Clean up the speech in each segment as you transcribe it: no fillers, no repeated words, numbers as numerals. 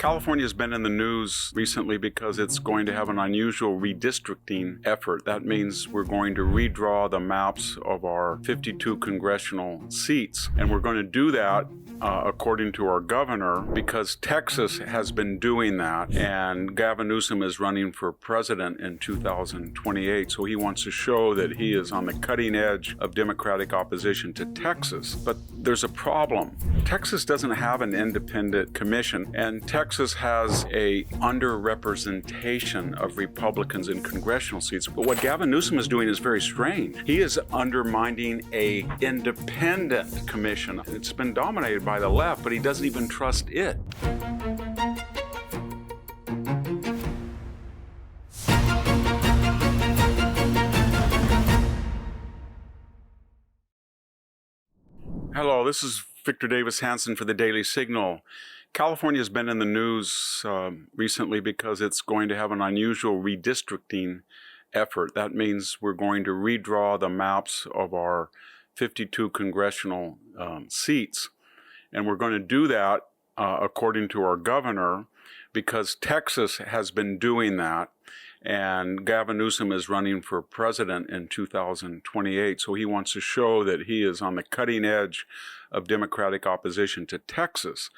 California has been in the news recently because it's going to have an unusual redistricting effort. That means we're going to redraw the maps of our 52 congressional seats. And we're going to do that according to our governor, because Texas has been doing that, and Gavin Newsom is running for president in 2028, so he wants to show that he is on the cutting edge of Democratic opposition to Texas. But there's a problem. Texas doesn't have an independent commission, and Texas has a underrepresentation of Republicans in congressional seats. But what Gavin Newsom is doing is very strange. He is undermining an independent commission. It's been dominated by the left, but he doesn't even trust it. Hello, this is Victor Davis Hanson for the Daily Signal. California has been in the news recently because it's going to have an unusual redistricting effort. That means we're going to redraw the maps of our 52 congressional seats. And we're going to do that according to our governor, because Texas has been doing that, and Gavin Newsom is running for president in 2028. So he wants to show that he is on the cutting edge of Democratic opposition to Texas.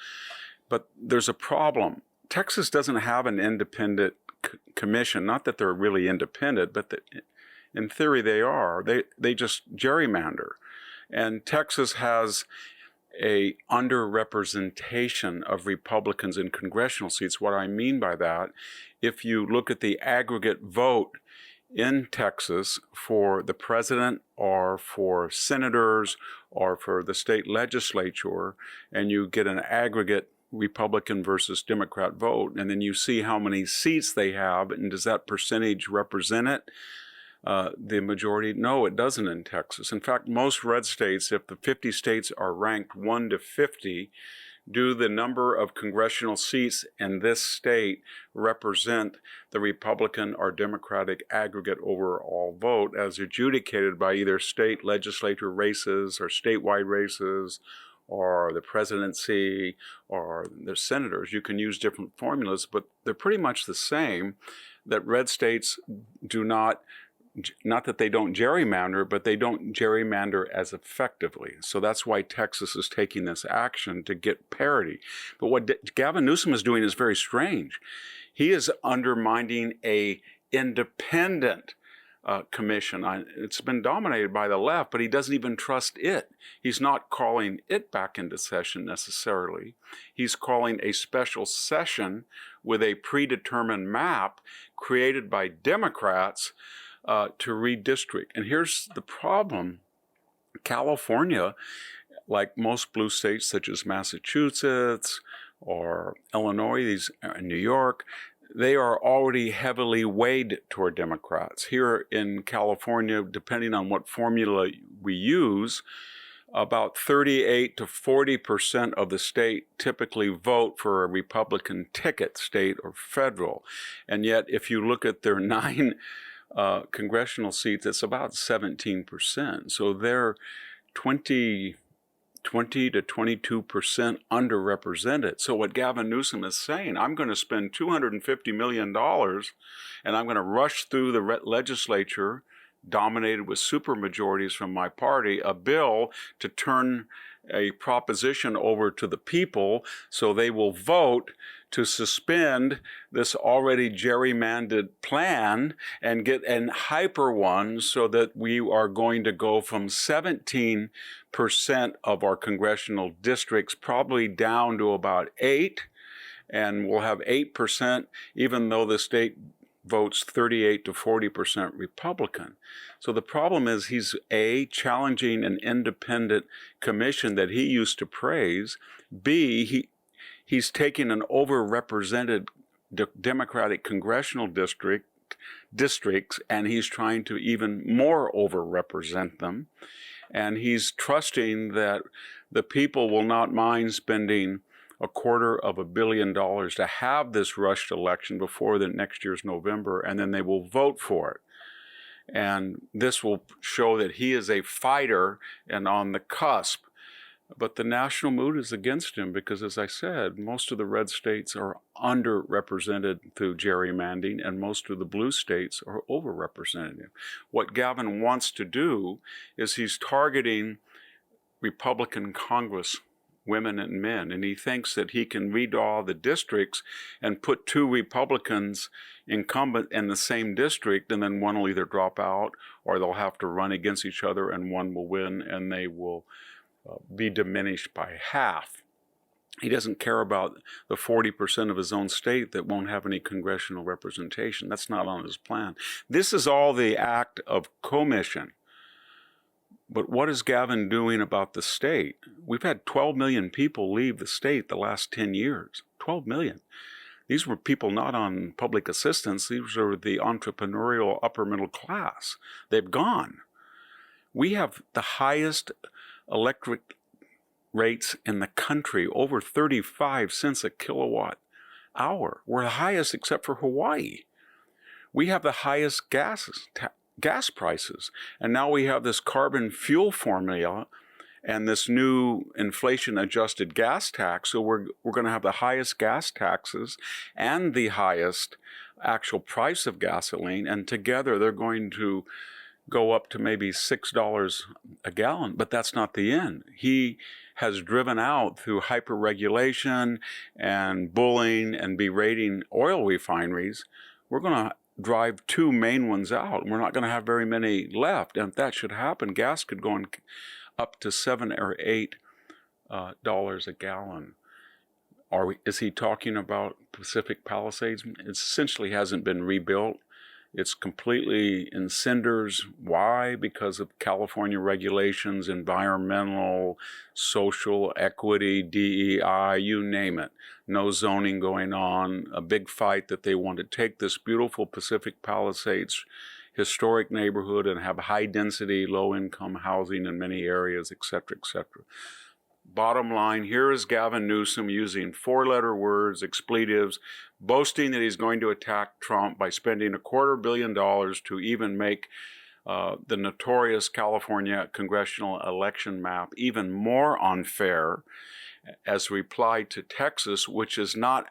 But there's a problem. Texas doesn't have an independent commission. Not that they're really independent, but that in theory they are. They just gerrymander. And Texas has a underrepresentation of Republicans in congressional seats. What I mean by that, if you look at the aggregate vote in Texas for the president or for senators or for the state legislature, and you get an aggregate Republican versus Democrat vote, and then you see how many seats they have, and does that percentage represent it? The majority? No, it doesn't in Texas. In fact, most red states, if the 50 states are ranked 1 to 50, do the number of congressional seats in this state represent the Republican or Democratic aggregate overall vote as adjudicated by either state legislature races or statewide races or the presidency or the senators? You can use different formulas, but they're pretty much the same, that red states do not that they don't gerrymander, but they don't gerrymander as effectively. So that's why Texas is taking this action to get parity. But what Gavin Newsom is doing is very strange. He is undermining an independent commission. It's been dominated by the left, but he doesn't even trust it. He's not calling it back into session necessarily. He's calling a special session with a predetermined map created by Democrats to redistrict. And here's the problem. California, like most blue states such as Massachusetts or Illinois, New York, they are already heavily weighed toward Democrats. Here in California, depending on what formula we use, about 38 to 40% of the state typically vote for a Republican ticket, state or federal. And yet, if you look at their 9 congressional seats, it's about 17%. So they're 20 to 22% underrepresented. So what Gavin Newsom is saying, I'm going to spend $250 million and I'm going to rush through the legislature, dominated with supermajorities from my party, a bill to turn a proposition over to the people so they will vote to suspend this already gerrymandered plan and get an hyper one, so that we are going to go from 17% of our congressional districts probably down to about 8%, and we'll have 8% even though the state votes 38 to 40% Republican. So the problem is he's A, challenging an independent commission that he used to praise. B, he's taking an overrepresented Democratic congressional districts, and he's trying to even more overrepresent them. And he's trusting that the people will not mind spending $250 million to have this rushed election before the next year's November, and then they will vote for it. And this will show that he is a fighter and on the cusp But the national mood is against him because, as I said, most of the red states are underrepresented through gerrymandering, and most of the blue states are overrepresented. What Gavin wants to do is he's targeting Republican Congress women and men, and he thinks that he can redraw the districts and put two Republicans incumbent in the same district, and then one will either drop out or they'll have to run against each other, and one will win, and they will be diminished by half. He doesn't care about the 40% of his own state that won't have any congressional representation. That's not on his plan. This is all the act of commission. But what is Gavin doing about the state? We've had 12 million people leave the state the last 10 years. 12 million. These were people not on public assistance. These are the entrepreneurial upper middle class. They've gone. We have the highest electric rates in the country, over 35 cents a kilowatt hour. We're the highest except for Hawaii. We have the highest gas prices. And now we have this carbon fuel formula and this new inflation-adjusted gas tax. So we're going to have the highest gas taxes and the highest actual price of gasoline. And together they're going to go up to maybe $6 a gallon. But that's not the end. He has driven out through hyper-regulation and bullying and berating oil refineries. We're going to drive two main ones out, and we're not going to have very many left. And if that should happen, gas could go up to $7 or $8 a gallon. Is he talking about Pacific Palisades? It essentially hasn't been rebuilt. It's completely in cinders. Why? Because of California regulations, environmental, social, equity, DEI, you name it. No zoning going on, a big fight that they want to take this beautiful Pacific Palisades historic neighborhood and have high-density, low-income housing in many areas, et cetera, et cetera. Bottom line, here is Gavin Newsom using four-letter words, expletives, boasting that he's going to attack Trump by spending $250 million to even make the notorious California congressional election map even more unfair as reply to Texas, which is not,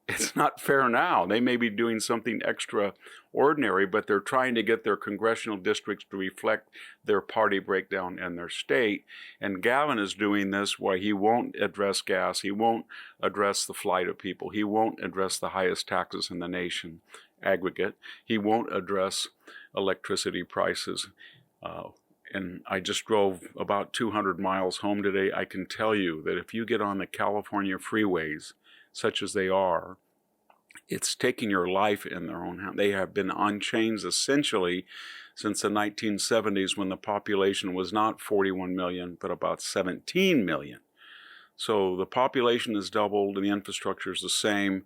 it's not fair now. They may be doing something extraordinary, but they're trying to get their congressional districts to reflect their party breakdown in their state. And Gavin is doing this while he won't address gas. He won't address the flight of people. He won't address the highest taxes in the nation aggregate. He won't address electricity prices. And I just drove about 200 miles home today. I can tell you that if you get on the California freeways, such as they are, it's taking your life in their own hands. They have been on chains essentially since the 1970s, when the population was not 41 million, but about 17 million. So the population has doubled and the infrastructure is the same.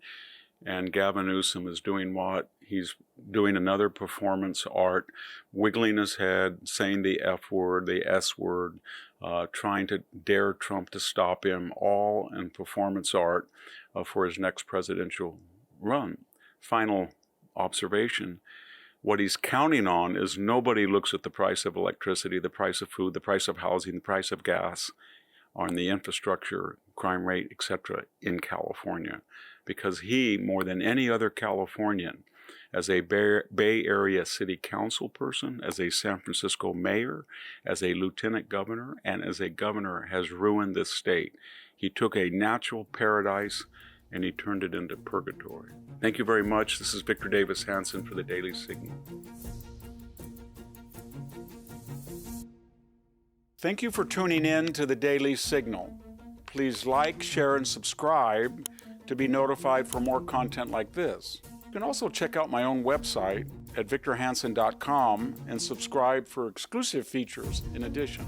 And Gavin Newsom is doing what? He's doing another performance art, wiggling his head, saying the F word, the S word, trying to dare Trump to stop him, all in performance art for his next presidential run. Final observation, what he's counting on is nobody looks at the price of electricity, the price of food, the price of housing, the price of gas, on the infrastructure, crime rate, etc. in California. Because he, more than any other Californian, as a Bay Area City Council person, as a San Francisco mayor, as a lieutenant governor, and as a governor, has ruined this state. He took a natural paradise and he turned it into purgatory. Thank you very much. This is Victor Davis Hanson for the Daily Signal. Thank you for tuning in to the Daily Signal. Please like, share, and subscribe to be notified for more content like this. You can also check out my own website at victorhanson.com and subscribe for exclusive features in addition.